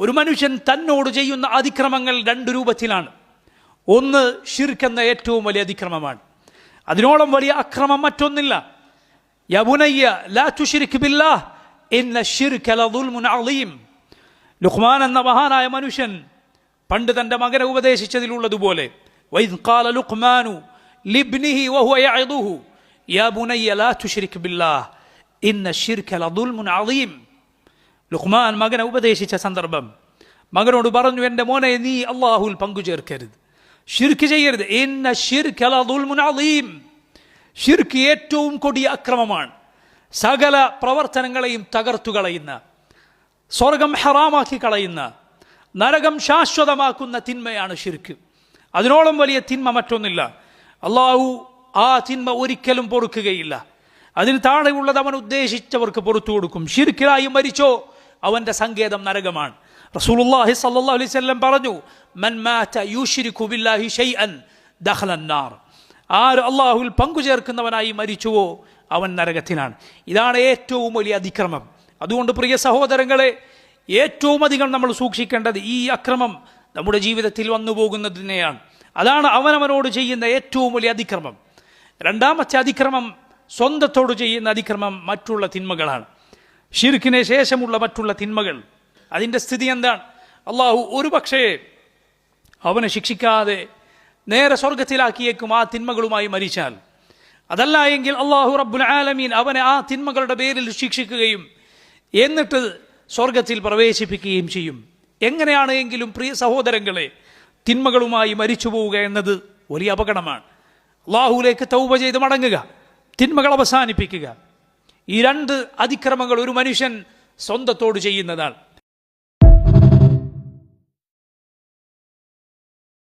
ഒരു മനുഷ്യൻ തന്നോട് ചെയ്യുന്ന അതിക്രമങ്ങൾ രണ്ട് രൂപത്തിലാണ്. ഒന്ന് ശിർക്ക് എന്ന ഏറ്റവും വലിയ അതിക്രമമാണ്. അതിനോളം വലിയ അക്രമം മറ്റൊന്നില്ല. യാ ബുനയ്യ ലാ തുശ്രിക് ബില്ലാഹ് ഇന്ന ശിർക ലദുൽമുൻ അളീം. ലുഖ്മാൻ എന്ന മഹാനായ മനുഷ്യൻ പണ്ട് തൻ്റെ മകനെ ഉപദേശിച്ചതിലുള്ളതുപോലെ വഇദ് ഖാല ലുഖ്മാനു ലിബ്നിഹി വഹുവ യഅദുഹു യാ ബുനയ്യ ലാ തുശ്രിക് ബില്ലാഹ് ഇന്ന ശിർക ലദുൽമുൻ അളീം. ലുഖ്മാൻ മകനെ ഉപദേശിച്ച സന്ദർഭം മകനോട് പറഞ്ഞു, എൻ്റെ മോനെ, നീ അള്ളാഹുവിൽ പങ്കുചേർക്കരുത്, ശിർക്ക് ചെയ്യരുത്. ഇന്ന ശിർക ലദുൽമുൻ അളീം. ശിർക്ക് ഏറ്റവും കൊടിയ അക്രമമാണ്. സകല പ്രവർത്തനങ്ങളെയും തകർത്തു കളയുന്ന, സ്വർഗം ഹറാമാക്കി കളയുന്ന, നരകം ശാശ്വതമാക്കുന്ന തിന്മയാണ് ശിർക്ക്. അതിനോളം വലിയ തിന്മ മറ്റൊന്നില്ല. അള്ളാഹു ആ തിന്മ ഒരിക്കലും പൊറുക്കുകയില്ല. അതിന് താഴെയുള്ളത് അവൻ ഉദ്ദേശിച്ചവർക്ക് പുറത്തു കൊടുക്കും. ശിർക്കിലായി മരിച്ചോ അവൻ്റെ സങ്കേതം നരകമാണ്. റസൂലുള്ളാഹി സ്വല്ലല്ലാഹു അലൈഹി വസല്ലം പറഞ്ഞു, മൻ മാത യുശ്രികു ബില്ലാഹി ശൈഅൻ ദഖലൻ നാർ. ആര് അള്ളാഹുവിൽ പങ്കുചേർക്കുന്നവനായി മരിച്ചുവോ അവൻ നരകത്തിലാണ്. ഇതാണ് ഏറ്റവും വലിയ അതിക്രമം. അതുകൊണ്ട് പ്രിയ സഹോദരങ്ങളെ, ഏറ്റവും അധികം നമ്മൾ സൂക്ഷിക്കേണ്ടത് ഈ അക്രമം നമ്മുടെ ജീവിതത്തിൽ വന്നു പോകുന്നതിനെയാണ്. അതാണ് അവനവനോട് ചെയ്യുന്ന ഏറ്റവും വലിയ അതിക്രമം. രണ്ടാമത്തെ അതിക്രമം സ്വന്തത്തോട് ചെയ്യുന്ന അതിക്രമം മറ്റുള്ള തിന്മകളാണ്. ശിർക്കിന് ശേഷമുള്ള മറ്റുള്ള തിന്മകൾ, അതിൻ്റെ സ്ഥിതി എന്താണ്? അള്ളാഹു ഒരു പക്ഷേ അവനെ ശിക്ഷിക്കാതെ നേരെ സ്വർഗത്തിലാക്കിയേക്കും ആ തിന്മകളുമായി മരിച്ചാൽ. അതല്ല എങ്കിൽ അള്ളാഹു റബ്ബുൽ ആലമീൻ അവനെ ആ തിന്മകളുടെ പേരിൽ ശിക്ഷിക്കുകയും എന്നിട്ട് സ്വർഗത്തിൽ പ്രവേശിപ്പിക്കുകയും ചെയ്യും. എങ്ങനെയാണ് എങ്കിലും പ്രിയ സഹോദരങ്ങളെ, തിന്മകളുമായി മരിച്ചു പോവുക എന്നത് വലിയ അപകടമാണ്. അള്ളാഹുവിലേക്ക് തൗബ ചെയ്ത് മടങ്ങുക, തിന്മകൾ അവസാനിപ്പിക്കുക. ഈ രണ്ട് അതിക്രമങ്ങൾ ഒരു മനുഷ്യൻ സ്വന്തത്തോട് ചെയ്യുന്നതാണ്.